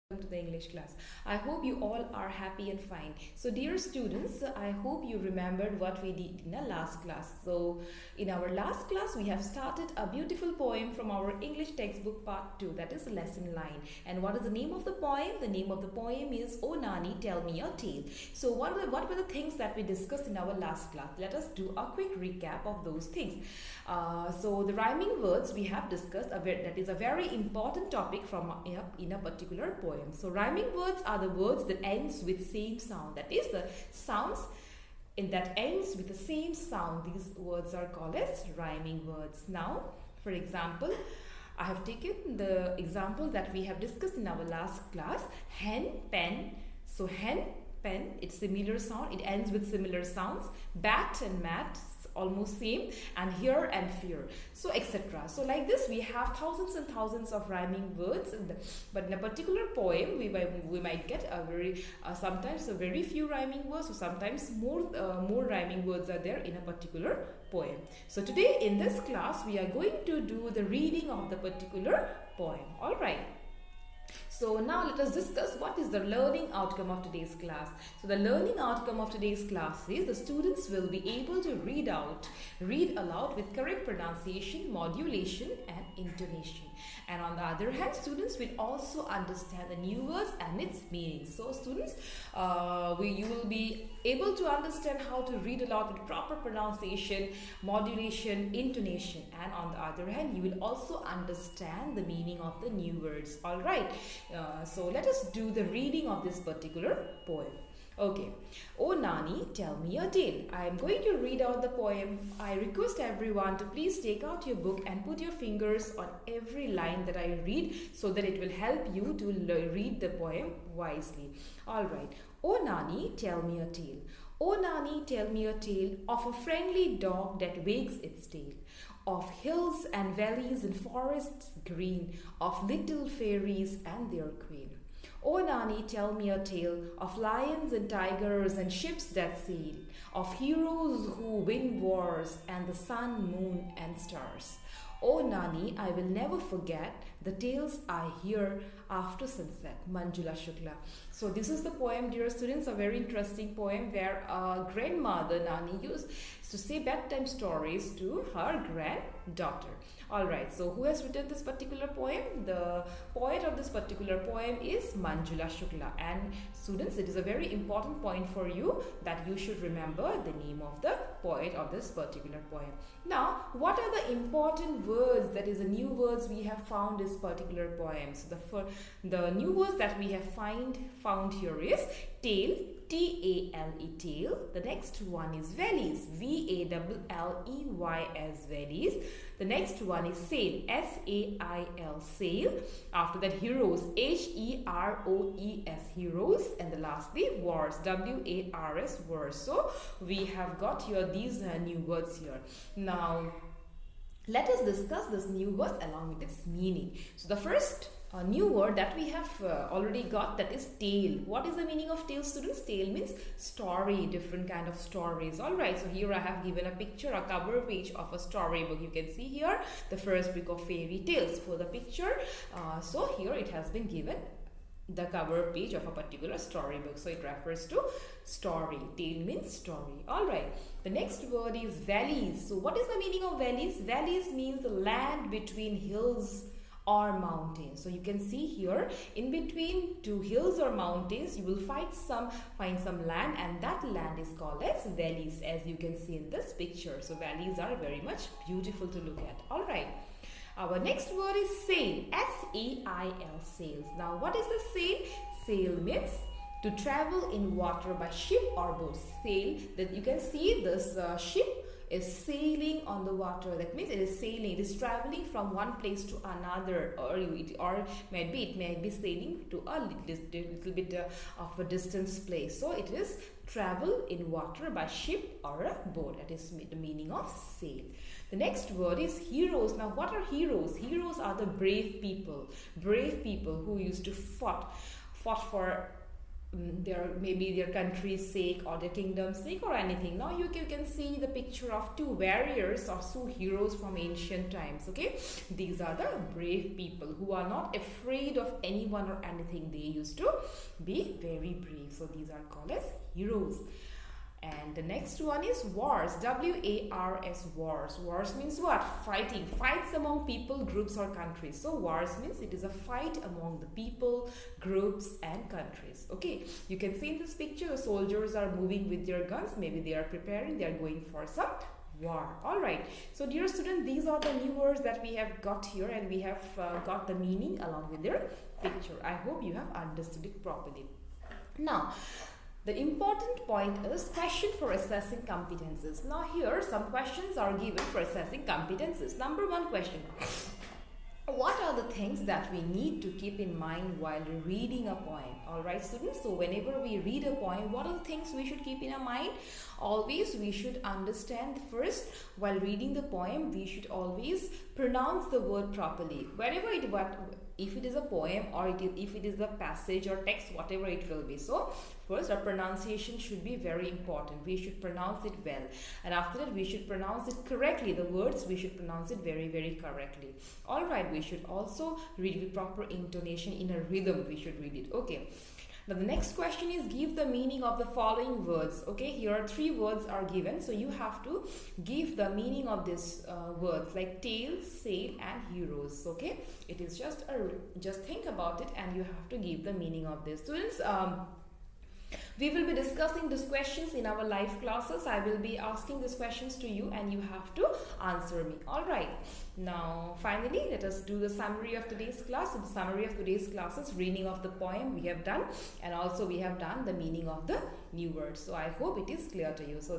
To the English class. I hope you all are happy and fine. So dear students, I hope you remembered what we did in our last class. So in our last class we have started a beautiful poem from our English textbook part 2, that is lesson line. And what is the name of the poem? The name of the poem is "Oh Nani, Tell Me a Tale." So what were the things that we discussed in our last class? Let us do a quick recap of those things. So the rhyming words we have discussed, that is a very important topic from in a particular poem. So rhyming words are the words that ends with same sound. That is the sounds that ends with the same sound. These words are called as rhyming words. Now, for example, I have taken the example that we have discussed in our last class. Hen, pen. So hen, pen, it's similar sound. It ends with similar sounds. Bat and mat, almost same, and here and fear, so etc. So like this we have thousands and thousands of rhyming words but in a particular poem we might get a very sometimes a very few rhyming words, or sometimes more rhyming words are there in a particular poem. So today in this class we are going to do the reading of the particular poem. All right. So now let us discuss what is the learning outcome of today's class. So the learning outcome of today's class is the students will be able to read aloud with correct pronunciation, modulation and intonation. And on the other hand, students will also understand the new words and its meaning. So students, you will be able to understand how to read aloud with proper pronunciation, modulation, intonation. And on the other hand, you will also understand the meaning of the new words. All right. So let us do the reading of this particular poem. Okay. Oh Nani, tell me a tale. I am going to read out the poem. I request everyone to please take out your book and put your fingers on every line that I read so that it will help you to read the poem wisely. All right. Oh Nani, tell me a tale. Oh Nani, tell me a tale of a friendly dog that wags its tail, of hills and valleys and forests green, of little fairies and their queen. Oh Nani, tell me a tale of lions and tigers and ships that sail, of heroes who win wars and the sun, moon and stars. Oh Nani, I will never forget the tales I hear after sunset. Manjula Shukla. So this is the poem, dear students, a very interesting poem where a grandmother Nani used to say bedtime stories to her granddaughter. Alright, so who has written this particular poem? The poet of this particular poem is Manjula Shukla. And students, it is a very important point for you that you should remember the name of the poet of this particular poem. Now, what are the important words, that is the new words we have found in this particular poem? So the new words that we have found here is tale, T-A-L-E, tale. The next one is valleys, V-A-L-L-E-Y-S, valleys. The next one is sail, S-A-I-L, sail. After that, heroes, H-E-R-O-E-S, heroes. And the lastly, wars, W-A-R-S, wars. So we have got here these new words here. Now, let us discuss this new words along with its meaning. So the first new word that we have already got, that is tale. What is the meaning of tale, students? Tale means story, different kind of stories. All right, so here I have given a picture, a cover page of a storybook. You can see here the first book of fairy tales for the picture. So here it has been given the cover page of a particular storybook. So it refers to story. Tale means story. All right. The next word is valleys. So what is the meaning of valleys? Valleys means the land between hills or mountains. So you can see here in between two hills or mountains you will find some land, and that land is called as valleys, as you can see in this picture. So valleys are very much beautiful to look at. All right. Our next word is sail, S-A-I-L, sails. Now what is the sail? Sail means to travel in water by ship or boat. Sail, that you can see this ship is sailing on the water. That means it is sailing, it is traveling from one place to another, or maybe it may be sailing to a little bit of a distance place. So it is travel in water by ship or a boat. That is the meaning of sail. The next word is heroes. Now what are heroes? Heroes are the brave people who used to fought for their maybe their country's sake or their kingdom's sake or anything. Now you can see the picture of two warriors or two heroes from ancient times. Okay, these are the brave people who are not afraid of anyone or anything. They used to be very brave, so these are called as heroes. And the next one is wars. W-A-R-S, wars. Wars means what? Fighting. Fights among people, groups or countries. So wars means it is a fight among the people, groups and countries. Okay, you can see in this picture the soldiers are moving with their guns. Maybe they are preparing, they are going for some war. All right, so dear student, these are the new words that we have got here, and we have got the meaning along with their picture. I hope you have understood it properly. Now, the important point is question for assessing competences. Now here some questions are given for assessing competences. Number one question. What are the things that we need to keep in mind while reading a poem? Alright students, so whenever we read a poem, what are the things we should keep in our mind? Always we should understand first, while reading the poem, we should always pronounce the word properly. Wherever it, if it is a poem or if it is a passage or text, whatever it will be. So first our pronunciation should be very important. We should pronounce it well, and after that we should pronounce it correctly. The words we should pronounce it very, very correctly. Alright, we should also read with proper intonation, in a rhythm we should read it. Okay, now the next question is give the meaning of the following words. Okay, here are three words are given, so you have to give the meaning of these words, like tales, sail and heroes. Okay, it is just think about it and you have to give the meaning of this. Students, we will be discussing these questions in our live classes. I will be asking these questions to you and you have to answer me. Alright, now finally let us do the summary of today's class. So the summary of today's class is reading of the poem we have done, and also we have done the meaning of the new words. So I hope it is clear to you. So